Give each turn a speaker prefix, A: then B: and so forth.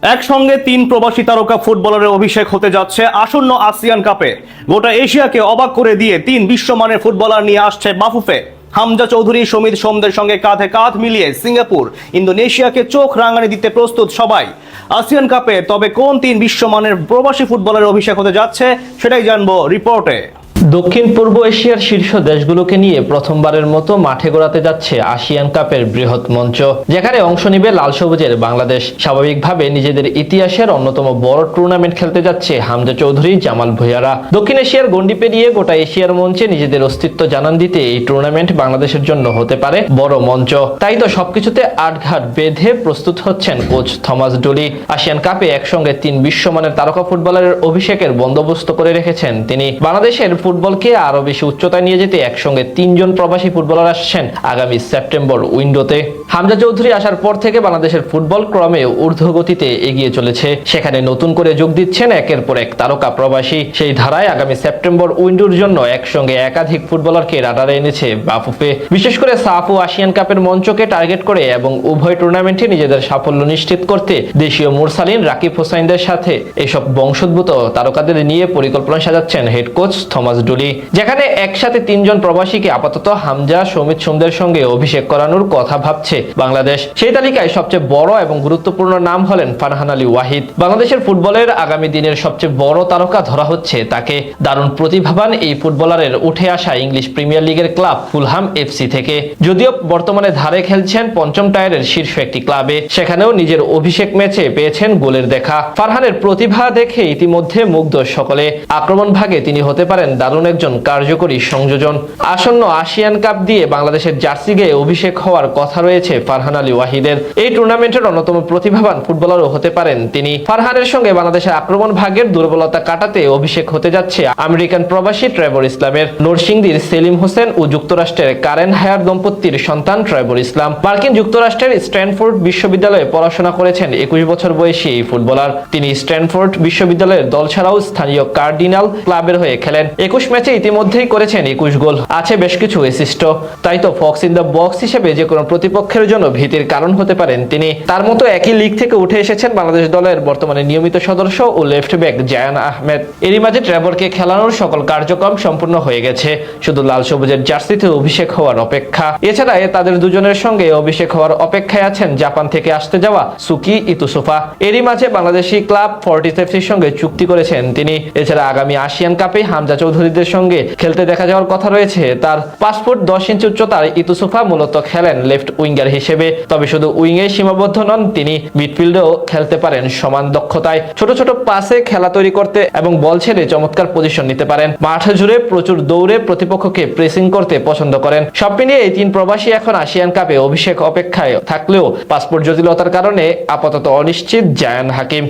A: একসঙ্গে তিন প্রবাসী তারকা ফুটবলারের অভিষেক হতে যাচ্ছে আসন্ন আসিয়ান কাপে। গোটা এশিয়াকে অবাক করে দিয়ে তিন বিশ্বমানের ফুটবলার নিয়ে আসছে বাফুফে। হামজা চৌধুরী, সমিত সোমদের সঙ্গে কাঁধে কাঁধ মিলিয়ে সিঙ্গাপুর, ইন্দোনেশিয়াকে চোখ রাঙানি দিতে প্রস্তুত সবাই আসিয়ান কাপে। তবে কোন তিন বিশ্বমানের প্রবাসী ফুটবলারের অভিষেক হতে যাচ্ছে সেটাই জানবো রিপোর্টে।
B: দক্ষিণ পূর্ব এশিয়ার শীর্ষ দেশগুলোকে নিয়ে প্রথমবারের মতো মাঠে গড়াতে যাচ্ছে আসিয়ান কাপের বৃহৎ মঞ্চ, যেখানে অংশ নিবে লাল সবুজের বাংলাদেশ। স্বাভাবিকভাবে নিজেদের ইতিহাসের অন্যতম বড় টুর্নামেন্ট খেলতে যাচ্ছে হামজা চৌধুরী, জামাল ভুঁইয়ারা। দক্ষিণ এশিয়ার গণ্ডি পেরিয়ে গোটা এশিয়ার মঞ্চে নিজেদের অস্তিত্ব জানান দিতে এই টুর্নামেন্ট বাংলাদেশের জন্য হতে পারে বড় মঞ্চ। তাই তো সবকিছুতে আটঘাট বেঁধে প্রস্তুত হচ্ছেন কোচ থমাস ডুলি। আসিয়ান কাপে একসঙ্গে তিন বিশ্বমানের তারকা ফুটবলারের অভিষেকের বন্দোবস্ত করে রেখেছেন তিনি। বাংলাদেশের ফুটবলকে আরো বেশি উচ্চতায় নিয়ে যেতে একসঙ্গে তিনজন প্রবাসী ফুটবলার আসছেন আগামী সেপ্টেম্বর উইন্ডোতে। হামজা চৌধুরী আসার পর থেকে বাংলাদেশের ফুটবল ক্রমে ঊর্ধ্বগতিতে এগিয়ে চলেছে। সেখানে নতুন করে যোগ দিচ্ছেন একের পর এক তারকা প্রবাসী। সেই ধারায় আগামী সেপ্টেম্বর উইন্ডোর জন্য একসঙ্গে একাধিক ফুটবলারকে রাডারে এনেছে বাফুফে। বিশেষ করে সাফ ও আসিয়ান কাপের মঞ্চকে টার্গেট করে এবং উভয় টুর্নামেন্টে নিজেদের সাফল্য নিশ্চিত করতে দেশীয় মুরসালিন, রাকিব হোসাইনদের সাথে এসব বংশোদ্ভূত তারকাদের নিয়ে পরিকল্পনা সাজাচ্ছেন হেড কোচ থমাস ডুলি। যেখানে একসাথে তিনজন প্রবাসীকে আপাতত হামজা, সমিত সোমদের সঙ্গে অভিষেক করানোর কথা ভাবছে বাংলাদেশ। সেই তালিকায় সবচেয়ে বড় এবং গুরুত্বপূর্ণ নাম হলেন ফারহান আলী ওয়াহিদ। বাংলাদেশের ফুটবলের আগামী দিনের সবচেয়ে বড় তারকা ধরা হচ্ছে তাকে। দারুণ প্রতিভাবান এই ফুটবলারের উঠে আসা ইংলিশ প্রিমিয়ার লিগের ক্লাব ফুলহাম এফসি থেকে। যদিও বর্তমানে ধারে খেলছেন পঞ্চম টায়ারের শীর্ষ একটি ক্লাবে, সেখানেও নিজের অভিষেক ম্যাচে পেয়েছেন গোলের দেখা। ফারহানের প্রতিভা দেখে ইতিমধ্যে মুগ্ধ সকলে। আক্রমণ ভাগে তিনি হতে পারেন দারুণ একজন কার্যকরী সংযোজন। আসন্ন আসিয়ান কাপ দিয়ে বাংলাদেশের জার্সি গায়ে অভিষেক হওয়ার কথা রয়েছে ফারহান আলী ওয়াহিদের। এই টুর্নামেন্টের অন্যতম প্রতিভাবান ফুটবলারও হতে পারেন তিনি। ফারহানের সঙ্গে বাংলাদেশের আক্রমণ ভাগের দুর্বলতা কাটাতে অভিষেক হতে যাচ্ছে আমেরিকান প্রবাসী ট্রেভর ইসলামের। নরসিংদীর সেলিম হোসেন ও যুক্তরাষ্ট্রের কারেন হায়ার দম্পতির সন্তান ট্রেভর ইসলাম। মার্কিন যুক্তরাষ্ট্রের স্ট্যানফোর্ড বিশ্ববিদ্যালয়ে পড়াশোনা করেছেন 21 বছর বয়সী এই ফুটবলার। তিনি স্ট্যানফোর্ড বিশ্ববিদ্যালয়ের দল ছাড়াও স্থানীয় কার্ডিনাল ক্লাবের হয়ে খেলেন। 21 ম্যাচে ইতিমধ্যেই করেছেন 21 গোল, আছে বেশ কিছু অ্যাসিস্ট। তাই তো ফক্স ইন দ্য বক্স হিসেবে যে কোনো প্রতিপক্ষের জন্য ভীতির কারণ হতে পারেন তিনি। তার মতো একই লিগ থেকে উঠে এসেছেন বাংলাদেশ দলের বর্তমানে নিয়মিত সদস্য ও লেফট ব্যাক জায়ান আহমেদ। এরই মাঝে ট্রেভরকে খেলানোর সকল কার্যক্রম সম্পূর্ণ হয়ে গেছে, শুধু লাল সবুজের জার্সিতে অভিষেক হওয়ার অপেক্ষা। এছাড়া তাদের দুজনের সঙ্গে অভিষেক হওয়ার অপেক্ষায় আছেন জাপান থেকে আসতে যাওয়া সুকি ইতুসুফা। এরই মাঝে বাংলাদেশি ক্লাব ফর্টিস এফসির সঙ্গে চুক্তি করেছেন তিনি। এছাড়া আগামী আসিয়ান কাপে হামজা চৌধুরীদের সঙ্গে খেলতে দেখা যাওয়ার কথা রয়েছে তার। 5 ফুট 10 ইঞ্চি উচ্চতার ইতুসুফা মূলত খেলেন লেফট উইঙ্গার হিসেবে। তবে শুধু উইংয়ে সীমাবদ্ধ নন, তিনি মিডফিল্ডেও খেলতে পারেন সমান দক্ষতায়। ছোট ছোট পাসে খেলা তৈরি করতে এবং বল ছেড়ে চমৎকার পজিশন নিতে পারেন। মাঠ জুড়ে প্রচুর দৌড়ে প্রতিপক্ষকে প্রেসিং করতে পছন্দ করেন। সব মিলিয়ে এই তিন প্রবাসী এখন আসিয়ান কাপে অভিষেক অপেক্ষায় থাকলেও পাসপোর্ট জটিলতার কারণে আপাতত অনিশ্চিত জায়ান হাকিম।